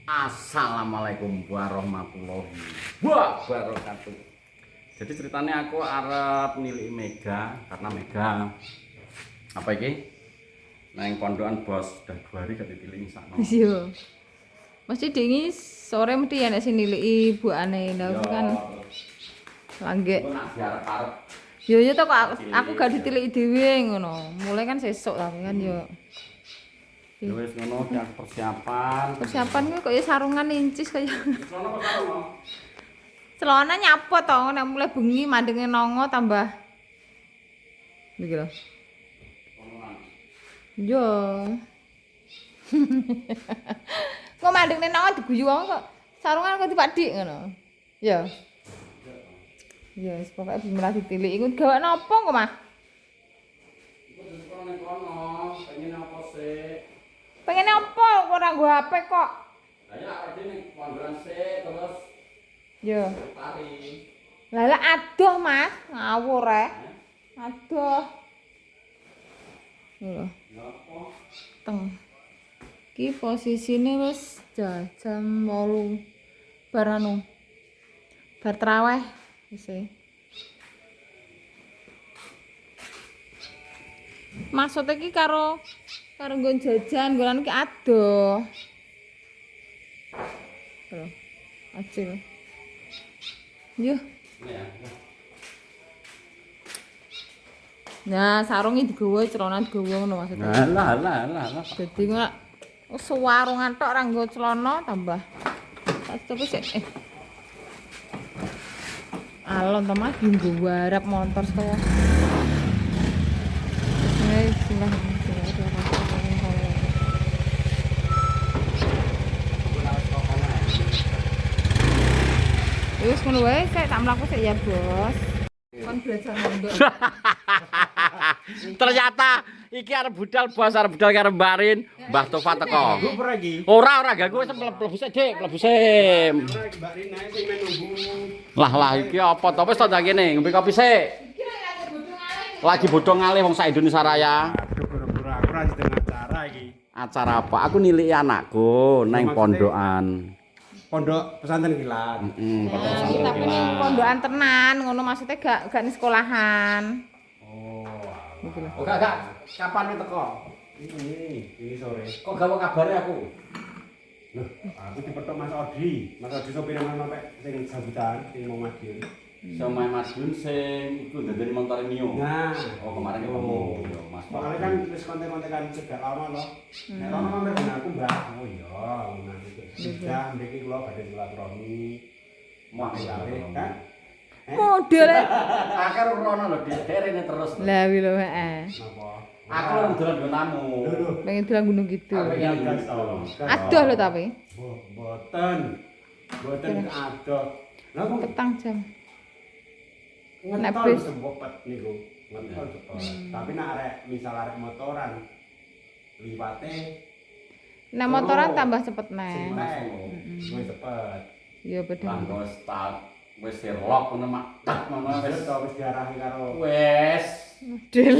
Assalamualaikum warahmatullahi wabarakatuh. Jadi ceritanya aku arep nilai Mega karena Mega apa iki? Nang pondokan bos udah 2 hari gak ditilik sakno. Iya. Mesti dingi sore mesti ya nek sing niliki ibukane lha kan langgek. Aku nak diarep-arep. Yo yo to kok aku gak ditiliki dhewe ngono. Mulai kan sesuk tapi kan yo. Ya wis ngono kan persiapan. Persiapan kok ya sarungan incis kaya. Sono kok sarung. Celana nyapa to nek mulai bengi mandenge nongo tambah. Iki lho. Yo. Kok mandenge nongo diguyu wong kok sarungan kok dipadik ngono. Ya. Ya wis pokoke bimelah ditilik iku gawe napa kok, Mah? Iku sekolah nang kono, pengen apa sih? Pengen apa kok ora nggo HP kok? Lah ya arep ning pondokan sik terus Yo. tari. Lah adoh, Mas. Ngawur Adoh. Lho, Ya apa? teng. Iki posisine wis jam 8 bar anu. Bar traweh wis. Maksud iki karo nggon jajan, nggonan iki adoh. Lho, acil. Yo. Ya. Nah, sarunge digawa, celana digawa ngono maksudnya. Lah. Dadi kok sewarungan tok ora nggo celana tambah. Tapi sik alon to Mas dienggo warap motor sekolah. Wis ngono wae, saya tak mlaku sik ya, Bos. Kon belajar mondok. Ternyata iki arep budal bos arep budal karo Mbarin, Mbah Tofa teko. Guper lagi. Ora ganggu wis mlebu sik, Dik, mlebu sik. Mbak Rina sing men nunggu. Lah iki apa to wis to ndang kene ngombe kopi sik. Lagi bodong ngalih wong sak Indonesia Raya. Aduh pura-pura aku ra sedang acara iki. Acara apa? Aku niliki anakku nang pondokan. Pondok pesantren kilat. Nah, iki tapi ning pondokan tenan, ngono maksudnya gak ning sekolahan. Oh. Gitu lho. Oh gak. Kapan wis teko? Ini sore. Kok gak mau kabare aku? Loh, aku dipethuk Mas Odi. Mas Odi sopir mana sampai sing sambutan sing mau maju. Sama Mas Gun sing iku ndadeni motor Mio. Nah, Oh kemarin ketemu yo Mas. makanya kan wis konten-kontenan cegak ono to. Nek ono mampir ben aku Mbak. Oh iya, nanti sudah mriki kula badhe silaturahmi. Mau kali kan? Model. Akar rono lho derene terus. Lah wi lho heeh. Napa? Aku lho dolan nggon tamu. Lho. Pengen dolan Gunung Kidul. Apa yang Gas to. Adoh lho tapi. Boten. Boten adoh. Lah kok Petang jam. Nek ngetol bis. sempet niku. Ngetol cepet. Tapi nek arek misal arek motoran liwate Nek motoran tambah cepet sing neh. luwih cepet. Iya beda. Langgo start wis sirlok ngono mak. Tak ngono Wis wis. to wis diarahi karo Wis. Model.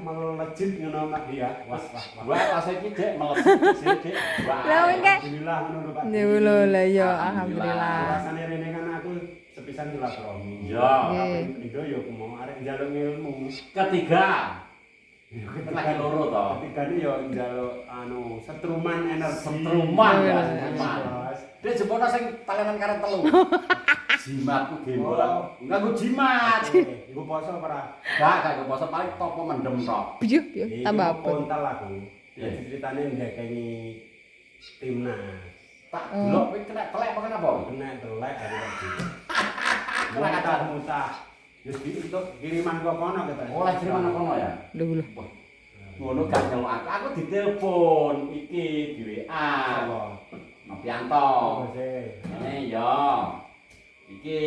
melejit ngono Mak dia. Wah. Wah, pas iki Dik meleset sih Dik. Wah. Lah wing ke. Alhamdulillah ngono lho Pak. Ya lho lah ya Alhamdulillah. alhamdulillah. Rasane rene kan aku sepisan silaturahmi. Ya. Nggih. Indo yo aku mau arek njaluk ilmu. Ketiga. Lagi loro to. Ketika ini yo njaluk anu setruman energi. Setruman ya, Iya. setruman. Bos. Dia jempolna sing talenan karet telu. Jimatku gembol. Enggak ku jimat. Iku poso ora? Gak poso paling topo mendem tok. Biyuh ya tambah apa? Pontal aku. Iya. Jadi ceritane ndekeni timnas. Tak delok kowe kena telek apa kenapa? Kena telek dari tadi. Kena kacau. Muntah. Wis itu kiriman kok kono kita. Oleh kiriman kono ya. Lho lho. Wah, ngono gak nyeluk aku. Aku ditelepon iki di WA. Apa? Nopianto. Oh, sih. Ini ya. Iki.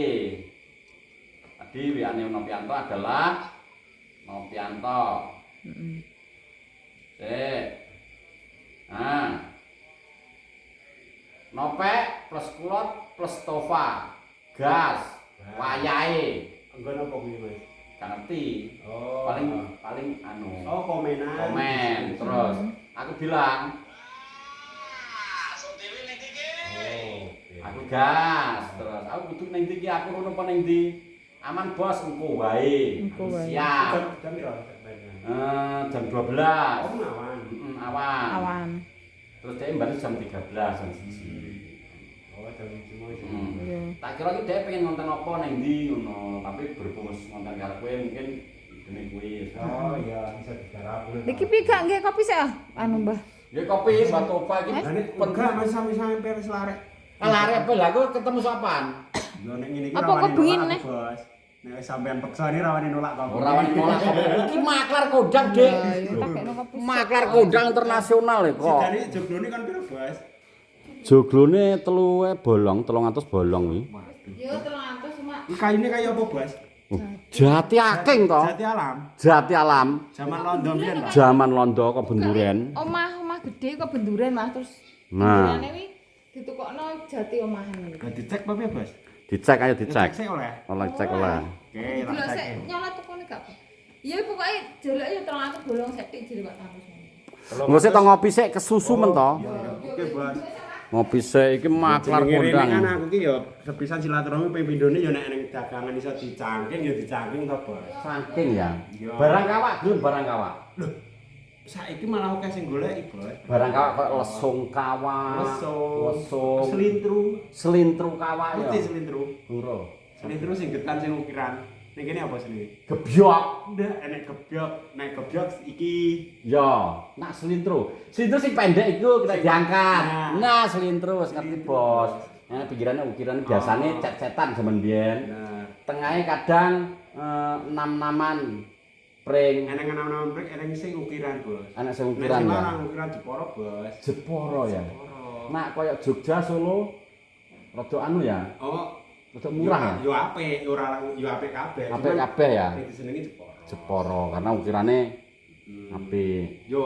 Tadi WA-ne Nopianto adalah Nopianto. Heeh. Sik. Nah. Nopek plus kulot plus Tofa. Gas. Wayahe. Engko napa kuwi, Mas? Gak ngerti. Oh. Paling anu. Oh, komenan. Komen terus. Aku bilang Aku gas terus. Aku kudu ning ndi iki aku ngono apa ning ndi? Aman bos engko wae. Engko wae. Siap. Jam piro? Jam 12. Oh, awan. Awan. Awan. Terus dia balik jam 13 jam 1. Oh, jam 1 itu. Iya. Tak kira iki dia pengen ngonten apa ning ndi ngono, tapi berhubung wis ngonten karo kowe mungkin dene kuwi. Oh iya, bisa digarap. Niki piye gak nggih kopi sik ah? Anu Mbah. Ya kopi Mbak Topa iki Lah nek enggak Mas sampe wis larek. Lare apa lah aku ketemu sopan. Yo nek ngene iki Apa kok bengin, Nek? Bos. Nek wis sampean peksa ini rawani nolak kok. Ora wani nolak. Iki maklar kodang, Dik. Ya takekno kopi. Maklar kodang internasional ya kok. Sidane joglone kan piro, Bos? Joglone 3 bolong, 300 bolong kuwi. Yo 300 cuma. Iki kayune kaya apa, Bos? Jati aking to. Jati alam. Jati alam. Zaman Londo biyen, Pak. Zaman Londo kok benduren. Omah gede kok benduren Mas terus. Nah. Bendurane kuwi ditukokno jati omahan iki. Gak dicek apa ya, Bos? Dicek ayo dicek. Sik oleh. Oleh cek oleh. Oke, Delok tak sik cek. nyolot tukone gak. Ya pokoke jeleke yo 300 bolong sithik jere Pak Tangkus. Engko sik to ngopi sik kesusu men to. Oke, Bos. Ngopi sik iki maklar Jenenge rene kan kondang. aku ki yo sepisan silaturahmi pepindone yo nek ning dagangan iso dicangking yo dicangking to, Bos. Saking ya. Iya. Barang kawak gelem barang kawak. Loh, saiki malah akeh sing goleki, Bos. Barang kawak kok lesung kawak. Lesung. Selintru. Selintru kawak ya. Ngerti selintru? Ora. Selintru sing getan sing ukiran. Ning kene apa sini? Gebyok. Ndak enek gebyok, nek gebyok iki Ya, nak selintru. Selintru sing pendek iku kita diangkat. Nah. Nah, selintru wis ngerti, Bos. Nah, pikirannya ukiran biasane cet-cetan zaman biyen. nah, Tengahnya kadang 6-6an pring. enek nama-nama brek enek sing ukiran, Bos. Anak sing ukiran Nek sing ya. larang ukiran Jepara, Bos. Jeporo ya. Jepara. Nak koyo Jogja Solo rada anu ya. Oh, Rada murah ya. Yo apik, ora yo apik kabeh. Apik kabeh ya. Nek disenengi Jepara. Jeporo karena ukirane apik. Yo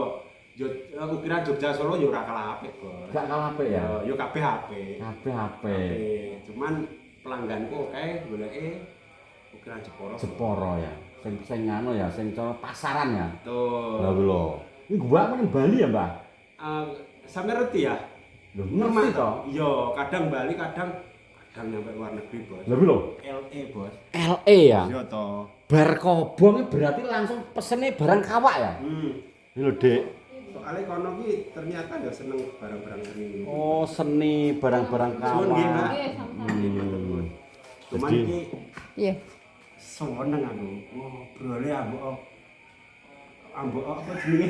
ukiran Jogja Solo yo ora kalah apik, Bos. Gak kalah apik ya. Yo kabeh apik. Kabeh apik. Cuman pelangganku oke goleke ukiran Jepara. Jeporo ya. Sing anu ya, sing cara pasaran ya. Tuh. Lah lho. Ini gua ning Bali ya, Mbah? Sampe ngerti ya? Lho, ngerti to? Iya, kadang Bali, kadang nyampe luar negeri, Bos. Lha lho. LE, Bos. LE ya. Iya to. Bar kobong berarti langsung pesene barang kawak ya. Ini lho, Dik. Soale kono ki ternyata ya seneng barang-barang seni. Oh, seni barang-barang Suwun nggih, Mbak. kawak. Nggih, sama-sama. Cuman Jadi- ki Iya. seneng aku. Ngobrole ambok apa jenenge?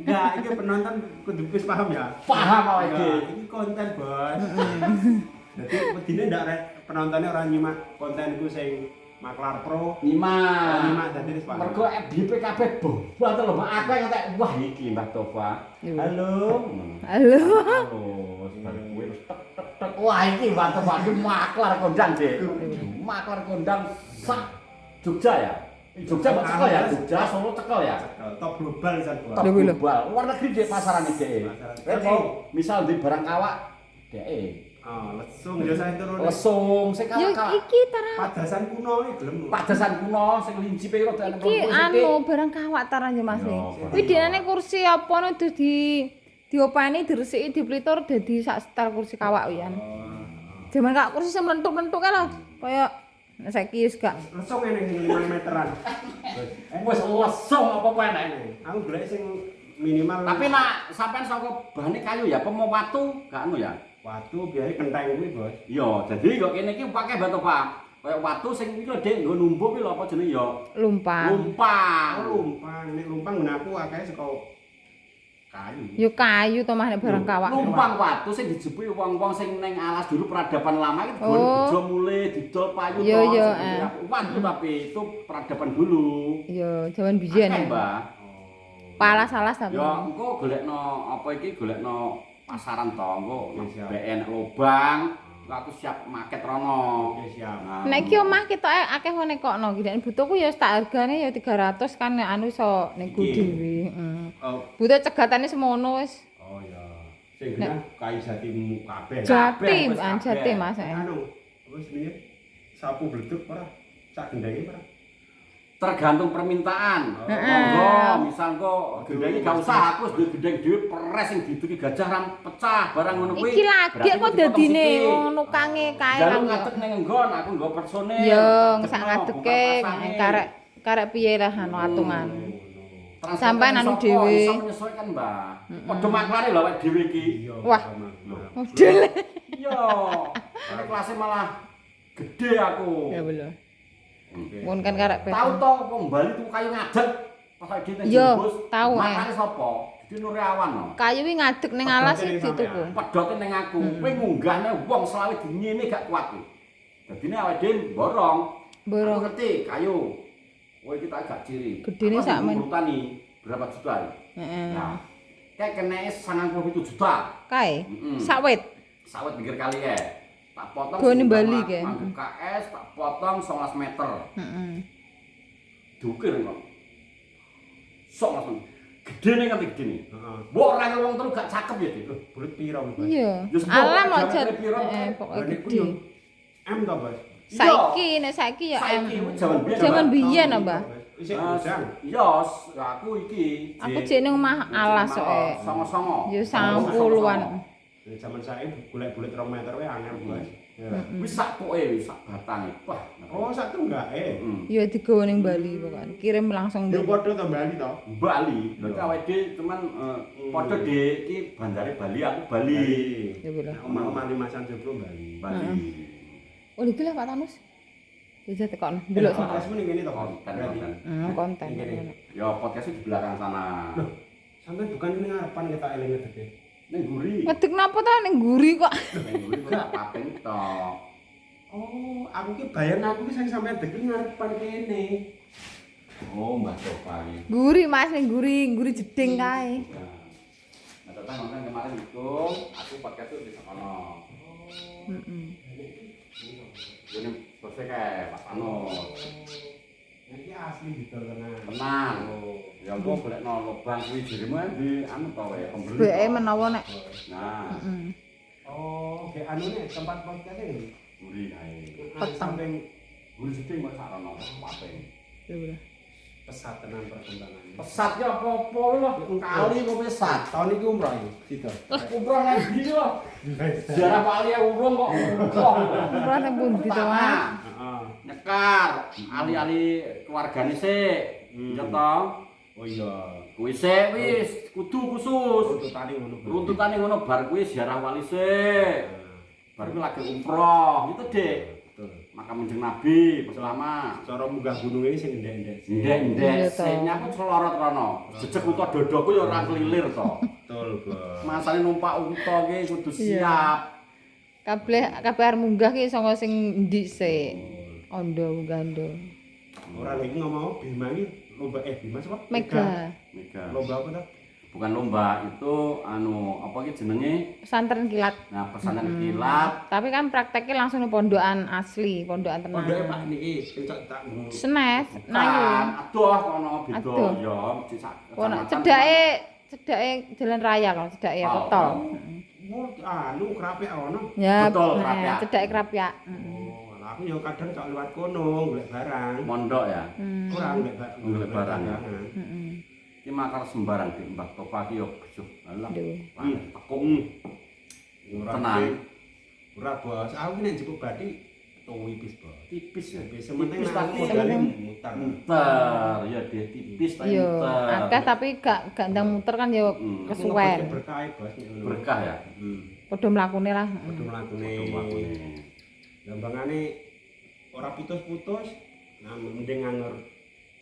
Enggak, iki penonton kudu wis paham ya. Paham awake Ya, dhewe. ini konten, Bos. Dadi wedine ndak rek penontonnya ora nyimak kontenku sing Maklar Pro. Nyimak. Nyimak dadi wis paham. Mergo FDP kabeh bobat lho, Mbak. Aku ngetek wah iki Mbak Tova. Iya. Halo. Halo. Halo. Bar kuwi terus tek tek tek. Wah iki Mbak Tova iki maklar kondang, Dik. Maklar kondang sak Jogja ya. Jogja kok cekel ya? Jogja Solo cekel ya? Top global isan, Bos. Top Lho, lho. global. Luar negeri Dik pasarane Dik. Pasaran. Mau misal di barang kawak Dik. Oh, lesung ya saya turun. Lesung sing Yo kawak. iki tara Padasan kuno iki gelem. Padasan kuno sing linci pe rada enek iki anu barang kawak tarane Mas. Yo, barang Kuwi dinane kawak. kursi apa no terus diopani diresiki diplitur dadi sak setel kursi kawak kuwi an. Jaman kak kursi sing mlentuk-mlentuk kae lho. Kaya nek saiki wis gak Lesung enek sing 5 meteran. wis lesung apa wae enek. Aku golek sing minimal. Tapi nak sampean saka bahane kayu ya, apa mau watu gak anu ya? watu biare kenteng kuwi, Bos. Iya, jadi kok kene iki pakai batu Pak. Kayak watu sing iki lho Dik, nggo numbuk kuwi lho apa jenenge ya? lumpang. Lumpang. Lumpang, nek lumpang ngene aku akeh saka kayu. Yo kayu to Mas nek barang kawak. Lumpang watu sing dijepuki wong-wong sing ning alas dulu peradaban lama itu Oh. bejo mule didol payu Iya, toh, iya, sing watu tapi itu peradaban dulu. Yo jaman biyen. Akeh, Mbak. Palas-alas tapi. Ya engko golekno apa iki golekno pasaran to engko Oke, siap. BN lobang engko aku siap market rono. Oke, siap. Nah, Nek iki omah ketoke akeh wong nekokno iki nek butuhku ya tak hargane ya 300 kan nek anu iso nego Iki. dhewe. Oh, Butuh cegatane semono wis. oh ya. Sing genah kayu jatimu kabeh. Jati, wis kabeh. jati Mas. Anu, wis piye? Sapu bleduk ora? Sak gendenge ora? tergantung permintaan. Monggo, misal kok gendeng iki gak usah aku wis gendeng dhewe peres sing diduki gajah ram pecah barang ngono kuwi. Iki lagi kok dadine nukange kae Jaluk kan. ngadeg ning nggon, aku nggo personil. Yo, sak ngadeke karek piye lah anu atungan. Sampai anu dhewe. Iso menyesuaikan, Mbah. Padha maklare lho awake dhewe iki. Wah. Model. Iya. Ini kelasnya malah gede aku. Ya belum. Mun kan karek pet. Tahu toh wong Bali tuku kayu ngadeg. Pas lagi nang Yo, jembus. tahu, Makane sapa? Dadi Nuriawan no. Kayu wi ngadeg ning alas iki dituku. Pedote ning aku. Kowe ngunggahne wong selawe dinyene gak kuat kowe. Dadine awake dhewe borong. Borong. Aku ngerti kayu. Kowe iki tak gak ciri. Gedene sak men. Urutani berapa juta? Heeh. Nah. Kayak kena 97 juta. Kae. Mm-mm. Sawit. Sawit pinggir kali ya. Tak potong Gone Bali sama ke. mangkuk KS, tak potong 11 meter. Heeh. Diukir kok. Sok langsung. Gedene kan gedene. Heeh. Mbok ora wong telu gak cakep ya, Dik. Bulet piro, Mas? Iya. Ya, sebab Alam diameter aja. piro? Pokoke Berarti ku gede. yo M to, Mas? Saiki nek saiki ya Saiki em. jaman biyen. Jaman biyen to, Mbah. Isih udang. Iya, aku iki. Aku jek ning omah alas soke. Songo-songo. Ya 90-an. Nek jaman saiki golek bulet 2 meter wae angel, Mas. Ya. Wis sak poke wis sak batange. Wah. Oh, sak tunggake. Ya digawa ning Bali pokoknya. Kirim langsung Yo Bali. padha to Bali to. Bali. Berarti awake dhewe cuman padha Dik, iki bandare Bali, aku Bali. Ya boleh. Omah-omah Limasan Joglo Bali. Bali. Oh, iki lah Pak Tanus. Bisa tekon. Delok sampe. Podcast ning kene to, Mas. Konten, Berarti. konten. Konten. Ya podcast di belakang sana. Loh, sampai bukan ning ngarepan kita eling ngedek. Ning guri. Ngedek napa ta ning guri kok. Ning guri kok gak pating tok. Oh, aku ki bayar aku ki sing sampean dek ngarepan kene. Oh, Mbak Sofa iki. Guri Mas ning guri jeding kae. Nah, datang kan kemarin itu aku podcast tuh di sana. Heeh. Ini bosnya kayak Pak Anus. Iki asli gitu tenan. Tenang. Ya gua golek lobang kuwi jerimu di anu to wae pembeli. Beke menawa nek. Nah, Heeh. Oh, kayak anu nih tempat podcast ini. guri kae. Peteng. Samping Guri sedih kok sarono pating. Ya boleh. pesat tenan perkembangan. Pesat ya apa-apa lho. Kali kok pesat. Tahun iki umroh iki, Sido. Umroh nang ndi lho? Sejarah Bali urung kok umroh. Umrah nang pundi to, Mas? Heeh. Nyekar, ali-ali keluargane sik. Ya to. Oh iya. Kuwi sik wis kudu khusus. Runtutane ngono. Runtutane ngono bar kuwi ziarah wali sik. Bar kuwi lagi umroh, gitu Dik. Betul. Makam Kanjeng Nabi, selama Cara munggah gununge sing ndek-ndek. ndek-ndek Iya, toh. sing aku selorot rono. Jejeg uta dodoku ya ora kelilir to. Betul, Bos. Masane numpak uta ki kudu Iya. siap. Kabeh arep munggah ki saka sing ndik sik. Ondo munggah-ondo. Ora lagi ngomong Bima iki lomba Bima sapa? Mega. Mega. Lomba apa ta? Bukan lomba, itu anu apa ki jenenge? Pesantren kilat. Nah, pesantren kilat. Tapi kan prakteknya langsung di pondokan asli, pondokan tenan. Pondoke Pak niki sing tak Senes, Kan, Nayu. aduh kono beda Aduh. ya, mesti sak. Kono kecamatan. cedake jalan raya kalau cedake ya Oh, tol. Oh, anu krapek ono. Ya, Betul, nah, Krapyak. cedake Krapyak. Oh, lah aku yo kadang cok liwat kono golek barang. Mondok ya. Ora Golek barang, ya. Heeh. Ki makar sembarang di Mbah Topa ki yo bejuh. Alah. Aduh. Tekung tenan. Ora, Bos. Aku nek jupuk bathi tipis, Bos. Tipis ya. Tipis sementing Tipis tapi modalnya mutar. muter ya dia tipis tapi Yo, muter. akeh tapi gak ndang muter kan yo kesuwen. Berkah, Bos. nek ngono. Berkah ya. Padha mlakune lah. Padha mlakune. Wakune. Gambangane ora putus-putus. Nah, mending nganur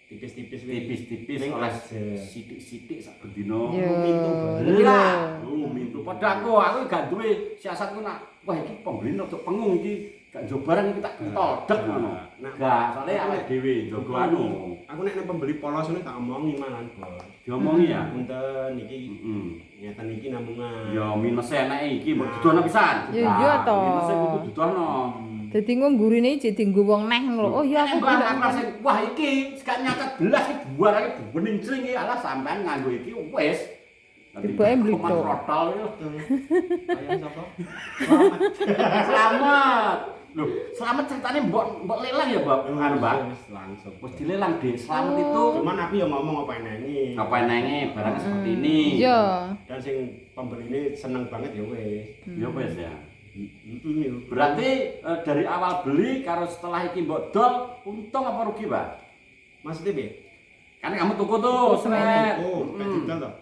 tipis-tipis wis. Tipis-tipis Ning oleh aja. sithik-sithik sak bendina. Yo. Lah, mintu padha aku gak duwe siasatku nak wah iki pembeli untuk pengung iki gak njogo barang iki tak todek ngono. Nah, Gak, soalnya awake dhewe njogo anu. Aku nek nang pembeli polos ini tak omongi malan, Bos. Diomongi ya. Punten iki Heeh. nyata niki namungan. Ya minus enake iki mbok dudono pisan. Ya iya to. Minus kudu dudono. Dadi engko gurine dienggo wong neh ngono. Oh iya aku Mbak, golek. aku rasa, wah iki gak nyatet belas iki buarake bening cring iki alah sampean nganggo iki wis. Tibae blito. Protol yo. Ayah sapa? Selamat. Loh, selamat ceritanya mbok lelang ya, Mbak? Anu, Mbak. Langsung. Wis dilelang, Dik. Selamat itu Cuman aku ya ngomong apa nengi. ngapain nenge barang seperti ini. Iya. Dan sing pembeli ini seneng banget ya wes. Ya wis ya. Ini Berarti dari awal beli karo setelah iki mbok dol untung apa rugi, Pak? maksudnya be? Kan kamu tuku tuh, sret. Oh, kayak toh.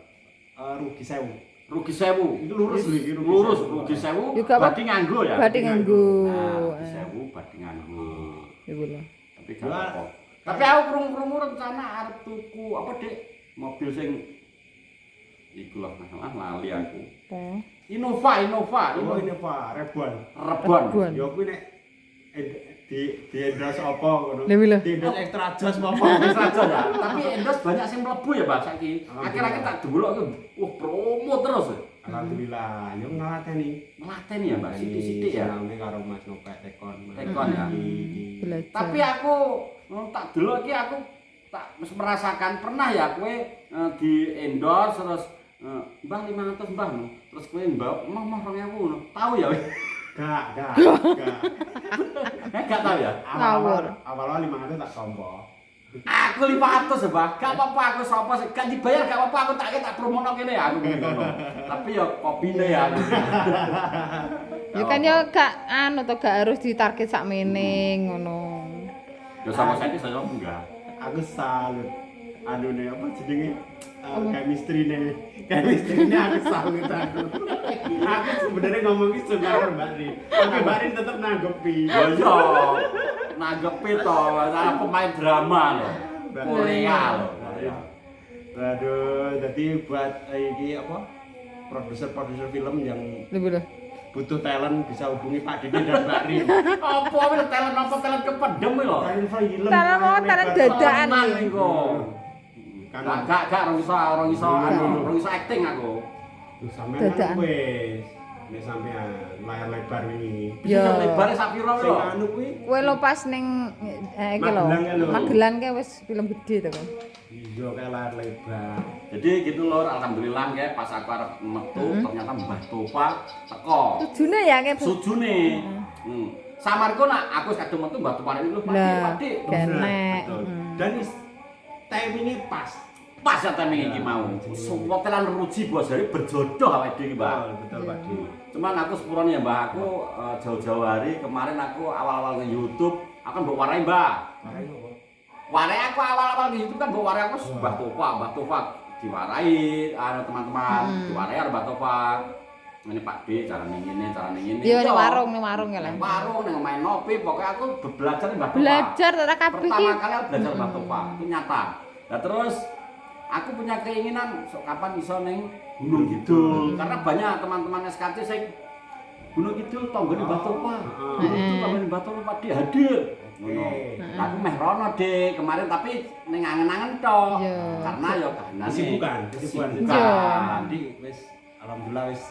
Rugi 1000. Rugi 1000. Itu lurus lho iki Lurus rugi 1000. Juga apa? Badhe nganggo ya. Badhe nganggo. Nah, rugi 1000 badhe nganggo. Ya bola. Tapi gak apa. Tapi aku krungu rencana arep tuku apa, Dik? Mobil sing iku lah lali aku. Apa? Innova. Oh ini Pak, Rebon. Rebon. Rebon. Ya kuwi nek di endorse apa ngono. Lha lho. Di endorse extra jos apa. Wis aja ya. Tapi endorse banyak sing mlebu ya, Pak, saiki. Akhir-akhir tak delok aku, wah promo terus. Alhamdulillah, yo ngelateni. Melateni ya, Mbak, sithik-sithik ya. Senenge karo Mas Nopek tekon. Tekon ya. Belajar. Tapi aku tak delok iki aku tak merasakan pernah ya kowe di endorse terus Mbah 500 Mbah no. Terus kowe mbak mah 2000 no. Tahu ya? Gak. Gak tahu ya? Ngawur. Awal-awal 500 tak tompo. Aku 500 ya, Mbah. Gak apa-apa aku sapa sih. Gak dibayar gak apa-apa aku tak promono kene ya aku ngono. Tapi ya kopine ya. Ya kan ya gak anu to gak harus ditarget sakmene ngono. Ya sama saya saya enggak. Aku salut. Anu ne apa jenenge? Chemistry ne aku salut aku. Aku sebenarnya ngomong itu karo Mbak Rin. Tapi Mbak Rin tetep nanggepi. Ya yo. Nanggepi to, cara pemain drama loh. Korea loh. Aduh, jadi buat iki apa? Produser film yang Lho. butuh talent bisa hubungi Pak Didi dan Mbak Rin. Apa wis talent kependem iki lho. Talent film. Talent mau talent dadaan Tenan iku. Kan Gak orang iso acting aku. sampean Dadaan. kan wis nek sampean layar lebar ini. Bisa lebare sak piro Sing lho. anu kuwi Kowe lo pas ning iki lho. Magelang ya lho. Magelang ki wis film gede to kan. iya kayak layar lebar. Jadi gitu lho, alhamdulillah kayak pas aku arep metu ternyata Mbah Tofa teko. Tujune ya ke Bu. Sujune. Samarku nak aku kadung metu Mbah Tofa ini lho Lah, Pak Dik. kenek. Betul. Dan timingnya pas. Pas ya timing iki mau. Semua telan ruji bos dari berjodoh awake dhewe iki, Mbak. Betul Pak Di. Cuman aku sepurane ya Mbah, aku jauh-jauh hari kemarin aku awal-awal nge YouTube akan mbok warai Mbah. Warai aku awal-awal nge YouTube kan mbok warai aku Mbah Tofa diwarai teman-teman, diwarai karo Mbah Tofa. Ini Pak D, cara ning ngene. Iya ning warung ya lah. Warung ning main ngopi, pokoknya aku belajar Mbah Tofa. Belajar ora kabeh iki. Pertama kali aku belajar Mbah Tofa, itu nyata. Nah terus aku punya keinginan sok kapan iso ning Gunung Kidul karena banyak teman-teman SKC sing Gunung Kidul tanggane Mbah Tofa. Gunung Kidul tanggane Mbah Tofa Pak Dik hadir. Ngono. Aku meh rono Dik kemarin tapi ning angen-angen tok. Iya. Karena ya kahanane Kesibukan. Iya. Jadi wis alhamdulillah wis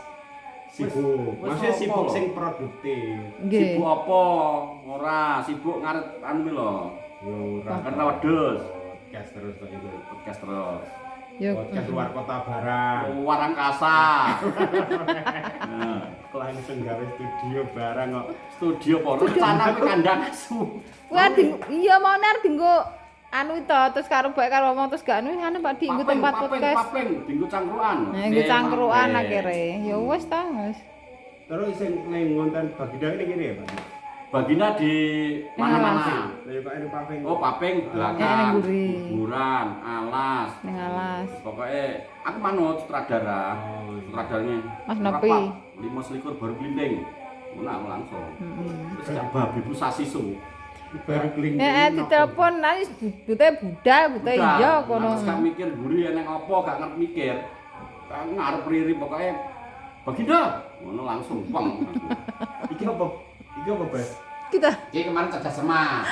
sibuk. Wis Maksudnya apa sibuk lho? sing produktif. Nggih. Sibuk apa? Ora, sibuk ngarep anu iki lho. Yo ora Karena wedhus. podcast terus kok itu. Podcast terus. Yo. Podcast luar kota barang. Luar angkasa. Nah, Langsung gawe studio barang kok. studio apa? Rencana ke kandang asu. Kuwi iya mau ner dinggo anu to terus karo bae karo ngomong terus gak anu Pak dinggo tempat podcast. Papeng, dinggo cangkruan. Nah, nggo cangkruan akhire. Ya wis ta, wis. Terus sing ning ngonten Baginda ini gini ya, Pak. Bagina di mana-mana. Lah kok ini paving. Oh, papeng Ning belakang, mburi. kuburan, alas. Ning alas. Pokoknya aku manut sutradara. Oh, iya. Sutradaranya. Mas Nopi. 5 likur baru kelinting. Ngono aku langsung. Terus gak babi bu sasisu. Baru keling. Ditelepon nanti bute budal, bute iya kono. Terus gak mikir guri eneng apa, gak ngerti mikir. Ngarep riri pokoknya Baginda. Ngono langsung peng. Iki apa? Iki apa, Bas? Kita Iki kemarin cerdas semak.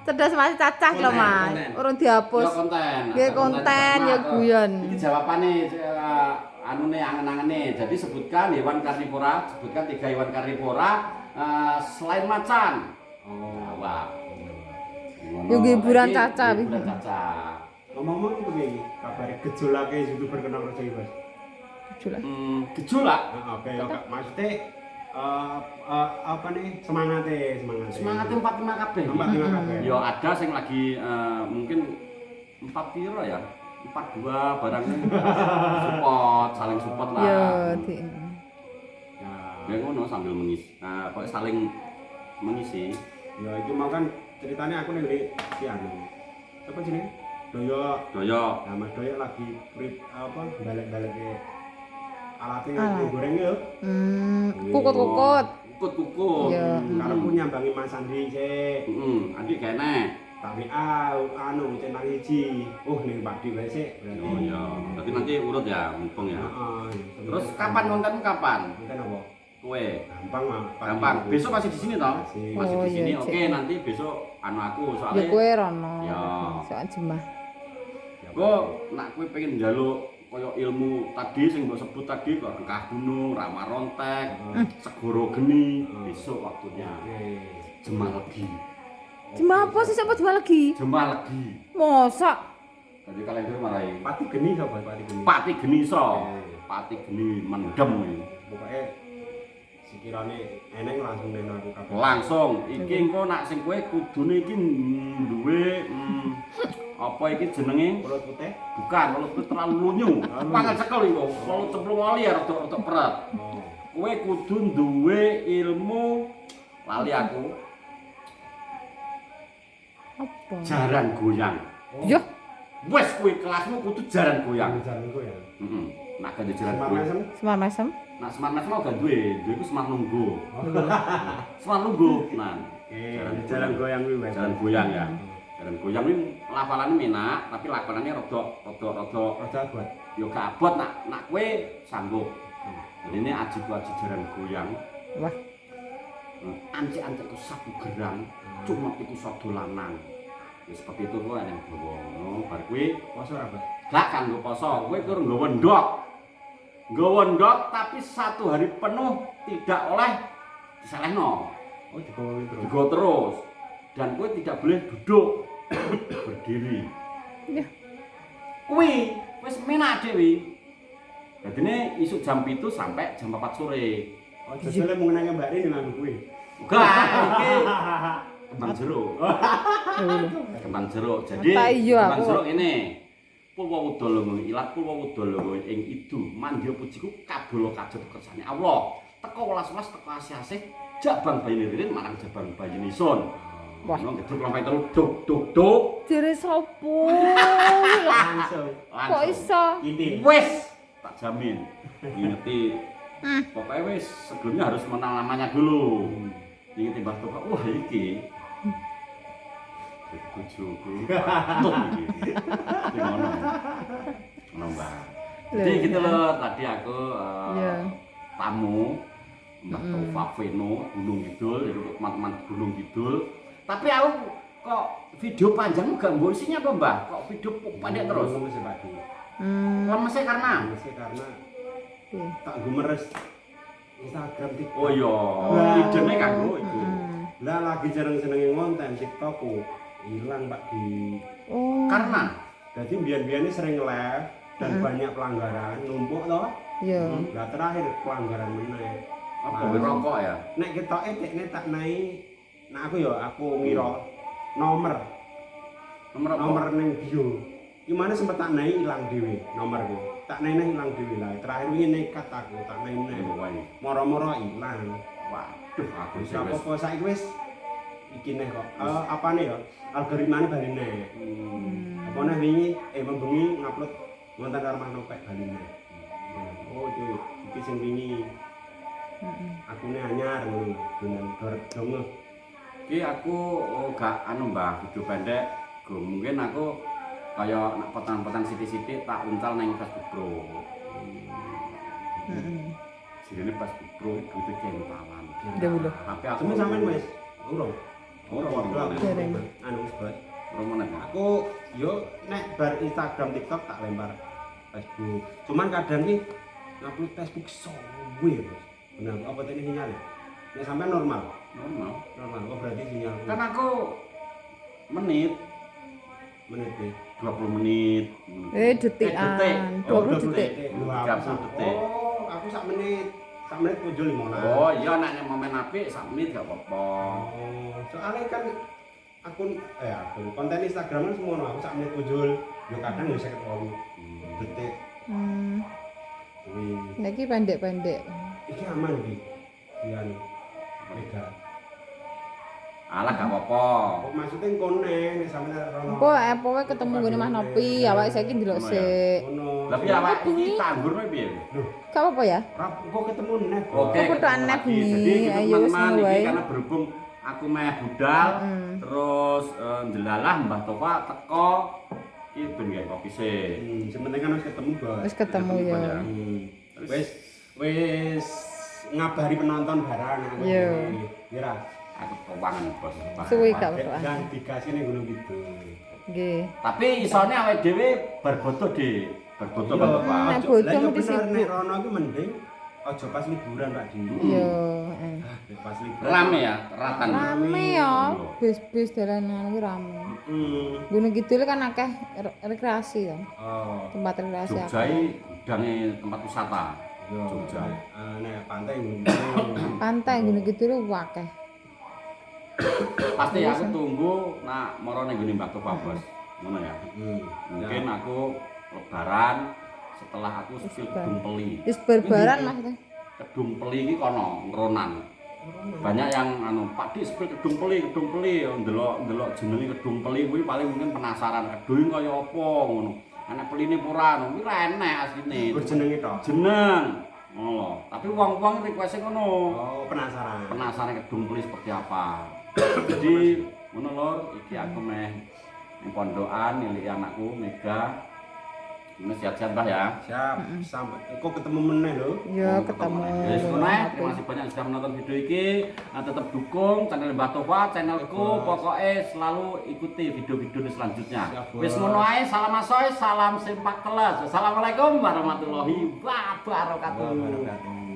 cerdas masih cacah lho, Mas. Konten. Urung Ya dihapus. konten. Nggih, konten, ya guyon. Iki jawabane anune angen-angene. Jadi sebutkan hewan karnivora, sebutkan 3 hewan karnivora selain macan. Oh, Wah. Yo hiburan Caca. Hiburan Caca. ngomong-ngomong itu piye kabare gejolake YouTuber kenal percaya, Bas? Jujur lah. Gejolak. Heeh, kayak maksudnya apa nih semangatnya. Semangat 45 kabeh. 45 kabeh. Ya ada sing lagi mungkin 4 piro ya. 42 barangnya support, saling support lah. Ya, di. Ya ngono sambil mengisi. Nah, kok saling mengisi. Ya itu mau kan ceritanya aku nih si anu. Apa sih nih? Doyok. Nah, Mas Doyok lagi balik-balik ke alatnya Alat. goreng ya. Kukut-kukut. Kukut. Iya. Karena aku nyambangi Mas Andi sih. Andi kene. Tapi anu centang hiji. Ning Pak Di wae sik. Oh iya. Berarti nanti urut ya, mumpung ya. Heeh. Terus kapan kontenmu kapan? Konten apa? Kowe. Gampang mah. Gampang. Besok masih di sini toh? Masih. Masih Oh, di sini. iya, Oke, Cik. nanti besok anu aku Ya soalnya kowe rono. Ya. Soal jemah. kok nak kowe pengen njaluk kaya ilmu tadi sing mbok sebut tadi kok Engkah Gunung, Rama Rontek, Segoro Geni, besok waktunya. Jemah legi. Jemah apa sih sampe jual lagi? Jemah legi. Mosok. Jadi kalender marai. Pati geni sapa Pati geni? Pati Geni so. Pati Geni mendem iki. Pokoknya sekiranya eneng langsung neno aku kabeh. Langsung iki engko nak sing kowe kudune iki duwe apa iki jenenge? Perut putih. Bukan, kalau itu terlalu lunyu. Pangan cekel iku. Kalau cemplung oli ya rada berat. Oh. Kowe kudu duwe ilmu lali aku Apa? jaran goyang. Yo, Wes kowe kelasmu kudu jaran goyang. Jalan iku ya. Heeh. Nak ganti jaran Semar goyang. mesem. semar mesem. Nak semar mes mau gak duwe, duwe iku semar nunggu. Semar nunggu. Nah, Jalan goyang kuwi Mas. jaran goyang ya. Jaran goyang ini lafalannya menak, tapi lakonannya rada Rada buat. yo gak abot nak kowe sanggup. Jadi ini aji jaran goyang. Wah, Anci-anciku sapu gerang, cuma iku sado lanang. Ya seperti itu kok yang gawa ngono. Bar kuwi Poso ora, Pak? gak kanggo poso, kowe kur nggawa ndok. Nggawa ndok tapi 1 hari penuh tidak oleh diselehno. Oh, digowo terus. Digo terus. Dan kowe tidak boleh duduk berdiri. ya. Kuwi wis menak dhewe. Dadine isuk jam 7 sampai jam 4 sore. Oh, jajale mung nang Mbak Rin nganggo kuwi. Enggak, iki kembang jeruk. Kembang jeruk. Jadi Tak iya kembang aku. jeruk ini Purwawudala ilat Purwawudala ing idu mandya pujiku kabola kajut kersane Allah. Teko welas-welas teko asih-asih jabang bayine ririn marang jabang bayine sun. Wah. Ngono gedhuk lampai telu duk duk duk. Jere sopo? Langsung. Kok iso? Ini. Wes tak jamin. Ingeti pokoknya wes sebelumnya harus menang namanya dulu. Ingeti Mbah Toka, wah iki bojoku tuh iki. Iki ngono. Ngono Mbak. Jadi gitu loh tadi aku Iya. tamu Mbah Toka Veno Gunung Kidul, jadi teman-teman Gunung Kidul. Tapi aku kok video panjang gak mbok isinya apa Mbah? Kok video pendek terus? Ngomong sih pagi. Lemesnya karena Masih karena Piye? tak gumeres Instagram TikTok. oh iya, idene kanggo iku. Lah lagi jarang senenge ngonten TikTokku. Hilang Pak di. Oh. Karena Jadi biyen-biyene sering live dan banyak pelanggaran numpuk toh. Ya. Lah terakhir pelanggaran meneh. apa rokok ya? Nek ketoke tekne tak naik. Nah aku ngira nomor Nomor apa? nomor ning bio. Gimana sempet tak naik ilang dhewe nomorku. Tak naik ilang dhewe lah. Terakhir wingi nekat aku tak naik. Wae. Moro-moro ilang. Waduh, aku Wis sih wis. apa saiki wis iki neh kok. Apane ya? Algoritmane bali neh. Apa neh wingi membengi ngupload ngonten karo Mas Nopek bali neh. Oh iki sing wingi. Akune anyar ngono. Dengan dongo. Iki aku gak anu Mbah, video pendek. Mungkin aku kaya nak potan-potan sithik-sithik tak uncal nang Facebook Pro. Sirine Facebook Pro itu kempalan. Ya udah. Tapi aku Semen sampean wis urung. Urung. Dereng. Anu wis buat. Romonan ya. Aku yo nek bar Instagram TikTok tak lempar Facebook. Cuman kadang ki ngupload Facebook suwe, Bos. Benar apa tadi sinyal? Nek sampean normal. Normal. Normal. Oh berarti sinyal. Kan aku menit menit iki. 20 menit. Detikan. detik. 20 detik. 30 detik. Oh, aku sak menit. sak menit pojol 15. Oh iya nek momen apik sak menit gak apa-apa. Oh, soalnya kan akun konten Instagram kan semono aku sak menit pojol. Yo kadang yo 50 detik. Wih, Nek iki pendek-pendek. iki aman iki. Iya nih. Mega. Alah gak apa-apa. Kok maksudnya kone nek sampeyan rono. Engko pokoke ketemu ngene Mas Nopi, awake saiki ndelok sik. Ono. Tapi awak iki tanggur piye? Loh, Gak apa-apa ya? kok ketemu nek. Oke. Kok fotoan ketemu nek lagi. bengi, Jadi gitu, ayo wis teman-teman ngono iki wae. karena berhubung aku meh budal terus njelalah Mbah Tova teko iki ben gawe kopi sik. Sementing kan wis ketemu, Bos. Wis ketemu ya. Wis ngabari penonton barang aku. Iya. Kira. Aku kewangan bos. Suwi gak apa-apa. Dan dikasih ning Gunung Kidul. Nggih. Tapi isone awake dhewe berfoto Dik. Berfoto Mbah Tova. Nek Lah bocah iya mesti bener nek sibuk. rono iki mending aja pas liburan Pak Di. Yo. Pas liburan. Rame ya, ratan. Rame ya, bis-bis dolanan iki rame. Gunung Kidul kan akeh rekreasi ya. Oh. Tempat rekreasi Jogja akeh. iki gudange tempat wisata. Yo. Jogja. Nek pantai Gunung Kidul. Pantai Gunung Kidul akeh. Pasti aku tunggu nak moro ning gone Mbah Tova bos. Ngono ya. Mungkin aku lebaran setelah aku sepil Kedung Peli. Wis berbaran maksudnya. Kedung Peli iki kono ngeronan. Banyak yang Pak Dik sepil Kedung Peli ndelok jenenge Kedung Peli kuwi paling mungkin penasaran kedung kaya apa ngono. Anak peline pura ngono kuwi ra enek asline. Berjenenge tok. Jeneng. Ngono lho. Tapi wong-wong request ngono. Oh, penasaran. Penasaran Kedung Peli seperti apa. Jadi ngono lho iki aku meh ning pondokan nilai anakku Mega. Ini siap-siap Mbah ya. Siap, sampai kok ketemu meneh lho. Ya ketemu. Yes, terima kasih banyak sudah menonton video ini. Nah, tetap dukung channel Mbah Tova, channelku. Pokoknya selalu ikuti video-video selanjutnya. Wis ngono ae, salam asoy, salam sempak kelas. Assalamualaikum warahmatullahi wabarakatuh.